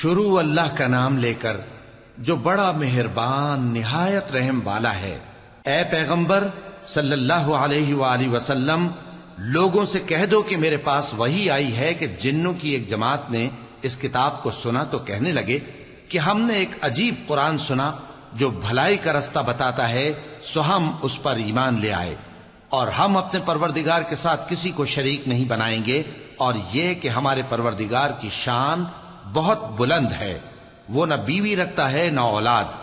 شروع اللہ کا نام لے کر جو بڑا مہربان نہایت رحم والا ہے۔ اے پیغمبر صلی اللہ علیہ وآلہ وسلم، لوگوں سے کہہ دو کہ میرے پاس وحی آئی ہے کہ جنوں کی ایک جماعت نے اس کتاب کو سنا تو کہنے لگے کہ ہم نے ایک عجیب قرآن سنا جو بھلائی کا رستہ بتاتا ہے، سو ہم اس پر ایمان لے آئے، اور ہم اپنے پروردگار کے ساتھ کسی کو شریک نہیں بنائیں گے، اور یہ کہ ہمارے پروردگار کی شان بہت بلند ہے، وہ نہ بیوی رکھتا ہے نہ اولاد،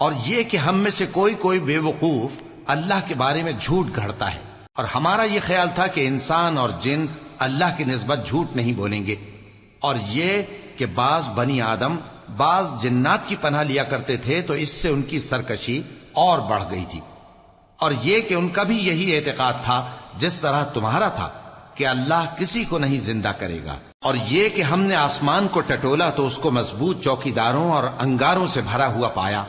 اور یہ کہ ہم میں سے کوئی بے وقوف اللہ کے بارے میں جھوٹ گھڑتا ہے، اور ہمارا یہ خیال تھا کہ انسان اور جن اللہ کی نسبت جھوٹ نہیں بولیں گے، اور یہ کہ بعض بنی آدم بعض جنات کی پناہ لیا کرتے تھے تو اس سے ان کی سرکشی اور بڑھ گئی تھی، اور یہ کہ ان کا بھی یہی اعتقاد تھا جس طرح تمہارا تھا کہ اللہ کسی کو نہیں زندہ کرے گا، اور یہ کہ ہم نے آسمان کو ٹٹولا تو اس کو مضبوط چوکیداروں اور انگاروں سے بھرا ہوا پایا،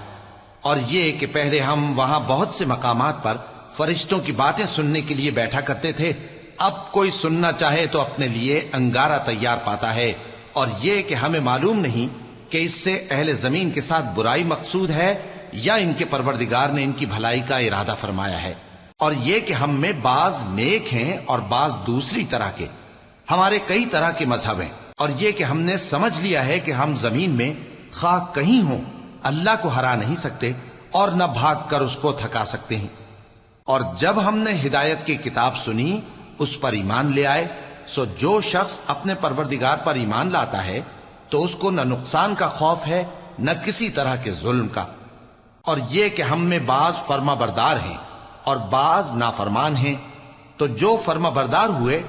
اور یہ کہ پہلے ہم وہاں بہت سے مقامات پر فرشتوں کی باتیں سننے کے لیے بیٹھا کرتے تھے، اب کوئی سننا چاہے تو اپنے لیے انگارہ تیار پاتا ہے، اور یہ کہ ہمیں معلوم نہیں کہ اس سے اہل زمین کے ساتھ برائی مقصود ہے یا ان کے پروردگار نے ان کی بھلائی کا ارادہ فرمایا ہے، اور یہ کہ ہم میں بعض نیک ہیں اور بعض دوسری طرح کے، ہمارے کئی طرح کے مذہب ہیں، اور یہ کہ ہم نے سمجھ لیا ہے کہ ہم زمین میں خواہ کہیں ہوں اللہ کو ہرا نہیں سکتے اور نہ بھاگ کر اس کو تھکا سکتے ہیں، اور جب ہم نے ہدایت کی کتاب سنی اس پر ایمان لے آئے، سو جو شخص اپنے پروردگار پر ایمان لاتا ہے تو اس کو نہ نقصان کا خوف ہے نہ کسی طرح کے ظلم کا، اور یہ کہ ہم میں بعض فرما بردار ہیں اور بعض نافرمان ہیں، تو جو فرما بردار ہوئے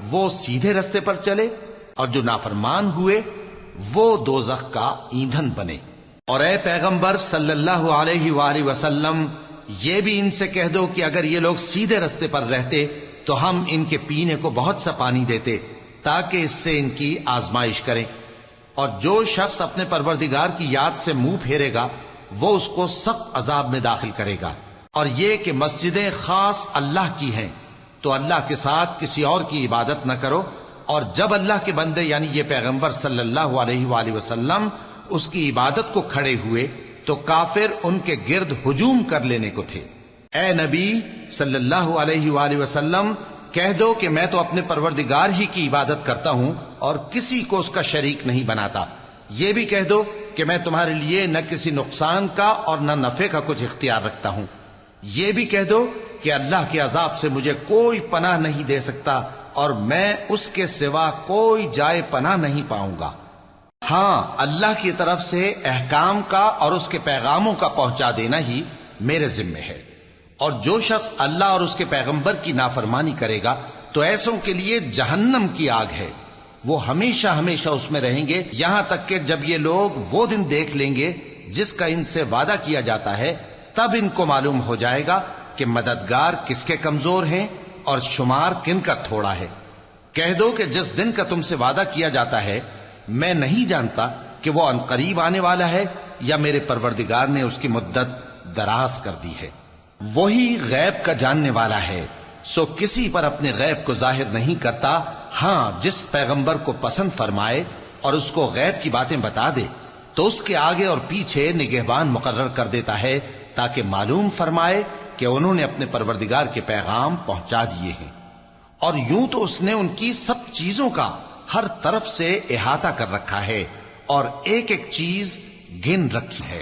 وہ سیدھے رستے پر چلے، اور جو نافرمان ہوئے وہ دوزخ کا ایندھن بنے۔ اور اے پیغمبر صلی اللہ علیہ وآلہ وسلم، یہ بھی ان سے کہہ دو کہ اگر یہ لوگ سیدھے رستے پر رہتے تو ہم ان کے پینے کو بہت سا پانی دیتے تاکہ اس سے ان کی آزمائش کریں، اور جو شخص اپنے پروردگار کی یاد سے منہ پھیرے گا وہ اس کو سخت عذاب میں داخل کرے گا، اور یہ کہ مسجدیں خاص اللہ کی ہیں تو اللہ کے ساتھ کسی اور کی عبادت نہ کرو، اور جب اللہ کے بندے یعنی یہ پیغمبر صلی اللہ علیہ وآلہ وسلم اس کی عبادت کو کھڑے ہوئے تو کافر ان کے گرد ہجوم کر لینے کو تھے۔ اے نبی صلی اللہ علیہ وآلہ وسلم، کہہ دو کہ میں تو اپنے پروردگار ہی کی عبادت کرتا ہوں اور کسی کو اس کا شریک نہیں بناتا، یہ بھی کہہ دو کہ میں تمہارے لیے نہ کسی نقصان کا اور نہ نفع کا کچھ اختیار رکھتا ہوں، یہ بھی کہہ دو کہ اللہ کے عذاب سے مجھے کوئی پناہ نہیں دے سکتا اور میں اس کے سوا کوئی جائے پناہ نہیں پاؤں گا، ہاں اللہ کی طرف سے احکام کا اور اس کے پیغاموں کا پہنچا دینا ہی میرے ذمہ ہے، اور جو شخص اللہ اور اس کے پیغمبر کی نافرمانی کرے گا تو ایسوں کے لیے جہنم کی آگ ہے، وہ ہمیشہ ہمیشہ اس میں رہیں گے، یہاں تک کہ جب یہ لوگ وہ دن دیکھ لیں گے جس کا ان سے وعدہ کیا جاتا ہے، تب ان کو معلوم ہو جائے گا کہ مددگار کس کے کمزور ہیں اور شمار کن کا تھوڑا ہے۔ کہہ دو کہ جس دن کا تم سے وعدہ کیا جاتا ہے میں نہیں جانتا کہ وہ عنقریب آنے والا ہے یا میرے پروردگار نے اس کی مدت دراز کر دی ہے، وہی غیب کا جاننے والا ہے، سو کسی پر اپنے غیب کو ظاہر نہیں کرتا، ہاں جس پیغمبر کو پسند فرمائے اور اس کو غیب کی باتیں بتا دے تو اس کے آگے اور پیچھے نگہبان مقرر کر دیتا ہے تاکہ معلوم فرمائے کہ انہوں نے اپنے پروردگار کے پیغام پہنچا دیے ہیں، اور یوں تو اس نے ان کی سب چیزوں کا ہر طرف سے احاطہ کر رکھا ہے اور ایک ایک چیز گن رکھی ہے۔